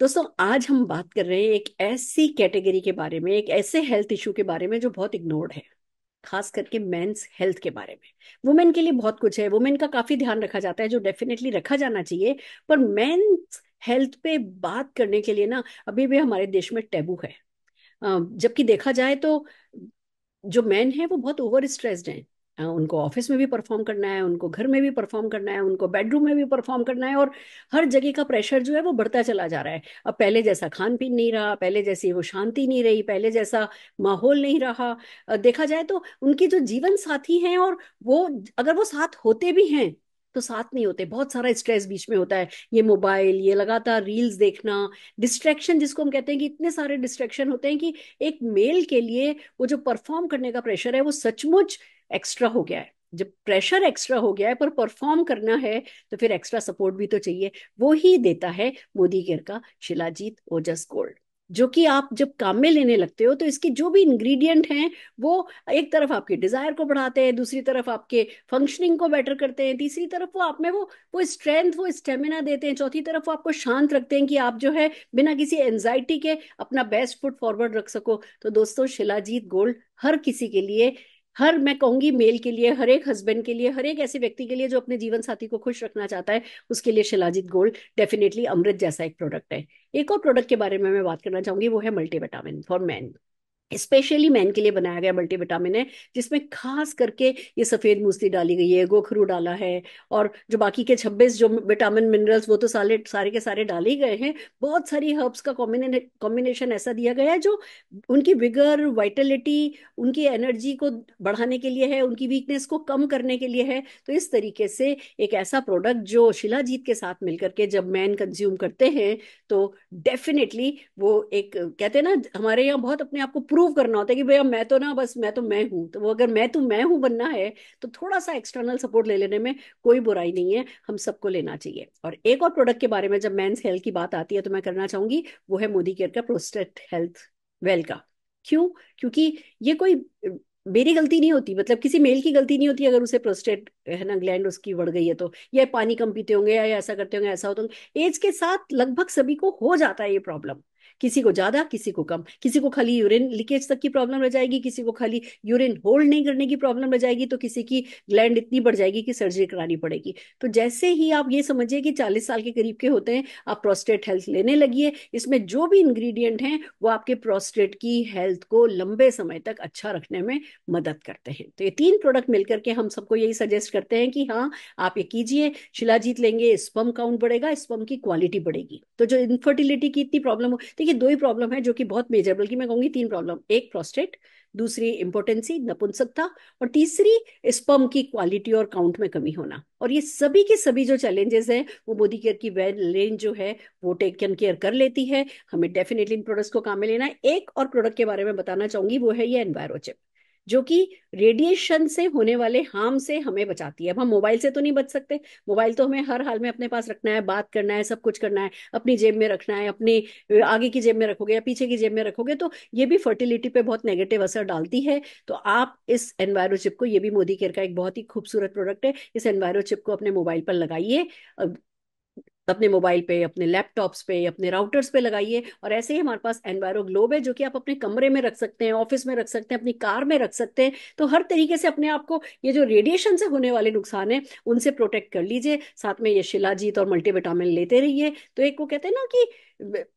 दोस्तों, आज हम बात कर रहे हैं एक ऐसी कैटेगरी के बारे में, एक ऐसे हेल्थ इशू के बारे में जो बहुत इग्नोर्ड है। खास करके मेंस हेल्थ के बारे में। वुमेन के लिए बहुत कुछ है, वुमेन का काफी ध्यान रखा जाता है, जो डेफिनेटली रखा जाना चाहिए। पर मेंस हेल्थ पे बात करने के लिए ना, अभी भी हमारे देश में टैबू है। जबकि देखा जाए तो जो मैन है वो बहुत ओवर स्ट्रेस्ड हैं। उनको ऑफिस में भी परफॉर्म करना है, उनको घर में भी परफॉर्म करना है, उनको बेडरूम में भी परफॉर्म करना है, और हर जगह का प्रेशर जो है वो बढ़ता चला जा रहा है। अब पहले जैसा खान पीन नहीं रहा, पहले जैसी वो शांति नहीं रही, पहले जैसा माहौल नहीं रहा। देखा जाए तो उनके जो जीवन साथी हैं, और वो अगर वो साथ होते भी हैं तो साथ नहीं होते, बहुत सारा स्ट्रेस बीच में होता है। ये मोबाइल, ये लगातार रील्स देखना, डिस्ट्रैक्शन जिसको हम कहते हैं, कि इतने सारे डिस्ट्रैक्शन होते हैं कि एक मेल के लिए वो जो परफॉर्म करने का प्रेशर है वो सचमुच एक्स्ट्रा हो गया है। जब प्रेशर एक्स्ट्रा हो गया है पर परफॉर्म करना है, तो फिर एक्स्ट्रा सपोर्ट भी तो चाहिए। वो ही देता है मोदी केयर का शिलाजीत ओजस गोल्ड, जो कि आप जब काम में लेने लगते हो तो इसके जो भी इंग्रेडिएंट हैं वो एक तरफ आपके डिजायर को बढ़ाते हैं, दूसरी तरफ आपके फंक्शनिंग को बेटर करते हैं, तीसरी तरफ वो आप में वो स्ट्रेंथ, वो स्टेमिना देते हैं, चौथी तरफ वो आपको शांत रखते हैं कि आप जो है बिना किसी एंजाइटी के अपना बेस्ट फुट फॉरवर्ड रख सको। तो दोस्तों, शिलाजीत गोल्ड हर किसी के लिए, हर मैं कहूंगी मेल के लिए, हर एक हस्बैंड के लिए, हर एक ऐसे व्यक्ति के लिए जो अपने जीवन साथी को खुश रखना चाहता है, उसके लिए शिलाजीत गोल्ड डेफिनेटली अमृत जैसा एक प्रोडक्ट है। एक और प्रोडक्ट के बारे में मैं बात करना चाहूंगी, वो है multivitamin for man. Specially man के लिए बनाया गया मल्टीविटामिन है, जिसमें खास करके ये सफेद मूसली डाली गई है, गोखरू डाला है, और जो बाकी के 26 जो विटामिन मिनरल्स वो तो सारे सारे के सारे डाले ही गए हैं। बहुत सारी हर्ब्स का कॉम्बिनेशन ऐसा दिया गया है जो उनकी विगर, वाइटलिटी, उनकी एनर्जी को बढ़ाने के लिए है, उनकी वीकनेस को कम करने के लिए है। तो इस तरीके से एक ऐसा प्रोडक्ट जो शिलाजीत के साथ मिलकर के जब मैन कंज्यूम करते हैं, तो डेफिनेटली वो एक, कहते हैं ना, हमारे यहाँ बहुत अपने आप को प्रूव करना होता है कि भैया मैं तो ना, बस मैं तो मैं हूँ। तो वो अगर मैं तो मैं हूँ बनना है, तो थोड़ा सा एक्सटर्नल सपोर्ट ले लेने में कोई बुराई नहीं है, हम सबको लेना चाहिए। और एक और प्रोडक्ट के बारे में जब मेंस हेल्थ की बात आती है तो मैं करना चाहूंगी, वो है मोदी केयर का प्रोस्टेट हेल्थ वेल का। क्यों? क्योंकि ये कोई मेरी गलती नहीं होती, मतलब किसी मेल की गलती नहीं होती अगर उसे प्रोस्टेट है ना ग्लैंड उसकी बढ़ गई है तो, या पानी कम पीते होंगे, या ऐसा करते होंगे, ऐसा होता होगा। एज के साथ लगभग सभी को हो जाता है ये प्रॉब्लम। किसी को ज्यादा, किसी को कम, किसी को खाली यूरिन लीकेज तक की प्रॉब्लम रह जाएगी, किसी को खाली यूरिन होल्ड नहीं करने की प्रॉब्लम रह जाएगी, तो किसी की ग्लैंड इतनी बढ़ जाएगी कि सर्जरी करानी पड़ेगी। तो जैसे ही आप ये समझिए कि 40 साल के करीब के होते हैं, आप प्रोस्टेट हेल्थ लेने लगिए। इसमें जो भी इंग्रेडिएंट हैं वो आपके प्रोस्टेट की हेल्थ को लंबे समय तक अच्छा रखने में मदद करते हैं। तो ये तीन प्रोडक्ट मिलकर के हम सबको यही सजेस्ट करते हैं कि हाँ, आप ये कीजिए, शिलाजीत लेंगे, स्पर्म काउंट बढ़ेगा, स्पर्म की क्वालिटी बढ़ेगी। तो जो इनफर्टिलिटी की इतनी प्रॉब्लम हो, देखिए दो ही प्रॉब्लम है जो कि बहुत मेजर, बल्कि मैं कहूंगी तीन प्रॉब्लम, एक प्रोस्टेट, दूसरी इंपोर्टेंसी नपुंसकता, और तीसरी स्पर्म की क्वालिटी और काउंट में कमी होना। और ये सभी के सभी जो चैलेंजेस हैं वो मोदी केयर की वेल रेंज जो है वो टेकन केयर कर लेती है। हमें डेफिनेटली इन प्रोडक्ट्स को काम में लेना है। एक और प्रोडक्ट के बारे में बताना चाहूंगी, वो है ये एनवायरोचिप, जो कि रेडिएशन से होने वाले हार्म से हमें बचाती है। अब हम मोबाइल से तो नहीं बच सकते, मोबाइल तो हमें हर हाल में अपने पास रखना है, बात करना है, सब कुछ करना है, अपनी जेब में रखना है, अपनी आगे की जेब में रखोगे या पीछे की जेब में रखोगे तो ये भी फर्टिलिटी पे बहुत नेगेटिव असर डालती है। तो आप इस एनवायरो चिप को, ये भी मोदी केयर का एक बहुत ही खूबसूरत प्रोडक्ट है, इस एनवायरो चिप को अपने मोबाइल पर लगाइए, अपने मोबाइल पे, अपने लैपटॉप्स पे, अपने राउटर्स पे लगाइए। और ऐसे ही हमारे पास एनवायरो ग्लोब है, जो कि आप अपने कमरे में रख सकते हैं, ऑफिस में रख सकते हैं, अपनी कार में रख सकते हैं। तो हर तरीके से अपने आप को ये जो रेडिएशन से होने वाले नुकसान है उनसे प्रोटेक्ट कर लीजिए। साथ में ये शिलाजीत और मल्टीविटामिन लेते रहिए, तो एक वो कहते हैं ना कि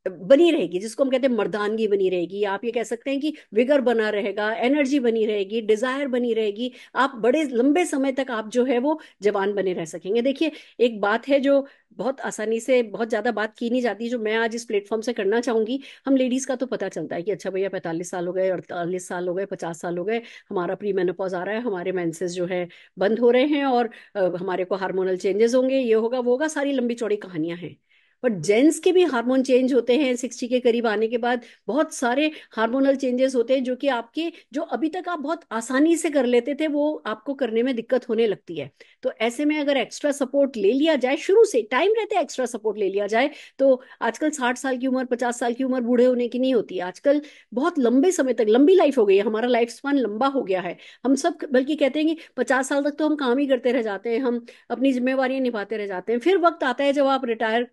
बनी रहेगी, जिसको हम कहते हैं मर्दानगी बनी रहेगी, आप ये कह सकते हैं कि विगर बना रहेगा, एनर्जी बनी रहेगी, डिजायर बनी रहेगी, आप बड़े लंबे समय तक आप जो है वो जवान बने रह सकेंगे। देखिए, एक बात है जो बहुत आसानी से बहुत ज्यादा बात की नहीं जाती, जो मैं आज इस प्लेटफॉर्म से करना चाहूंगी। हम लेडीज का तो पता चलता है कि अच्छा भैया 45 साल हो गए, 48 साल हो गए, 50 साल हो गए, हमारा प्री मेनोपॉज आ रहा है, हमारे मेंसेस जो है बंद हो रहे हैं, और हमारे को हार्मोनल चेंजेस होंगे, ये होगा वो होगा, सारी लंबी चौड़ी कहानियां हैं। बट जेंट्स के भी हार्मोन चेंज होते हैं 60 के करीब आने के बाद, बहुत सारे हार्मोनल चेंजेस होते हैं जो कि आपके, जो अभी तक आप बहुत आसानी से कर लेते थे वो आपको करने में दिक्कत होने लगती है। तो ऐसे में अगर एक्स्ट्रा सपोर्ट ले लिया जाए शुरू से, टाइम रहते एक्स्ट्रा सपोर्ट ले लिया जाए, तो आजकल 60 साल की उम्र, 50 साल की उम्र बूढ़े होने की नहीं होती है आजकल। बहुत लंबे समय तक लंबी लाइफ हो गई है, हमारा लाइफ स्पान लंबा हो गया है। हम सब बल्कि कहते हैं कि 50 साल तक तो हम काम ही करते रह जाते हैं, हम अपनी जिम्मेवारियां निभाते रह जाते हैं। फिर वक्त आता है जब आप रिटायर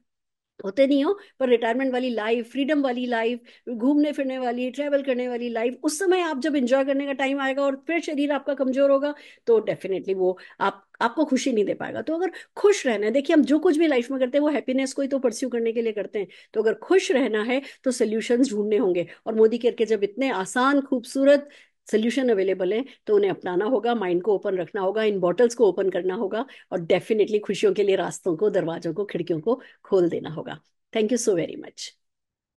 होते नहीं हो, पर रिटायरमेंट वाली लाइफ, फ्रीडम वाली लाइफ, घूमने फिरने वाली, ट्रैवल करने वाली लाइफ, उस समय आप जब एंजॉय करने का टाइम आएगा और फिर शरीर आपका कमजोर होगा, तो डेफिनेटली वो आपको खुशी नहीं दे पाएगा। तो अगर खुश रहना है, देखिए हम जो कुछ भी लाइफ में करते हैं वो हैप्पीनेस को ही तो परस्यू करने के लिए करते हैं। तो अगर खुश रहना है तो सोल्यूशंस ढूंढने होंगे, और मोदी केयर के जब इतने आसान खूबसूरत सोल्यूशन अवेलेबल हैं तो उन्हें अपनाना होगा, माइंड को ओपन रखना होगा, इन बॉटल्स को ओपन करना होगा, और डेफिनेटली खुशियों के लिए रास्तों को, दरवाजों को, खिड़कियों को खोल देना होगा। Thank you so very much.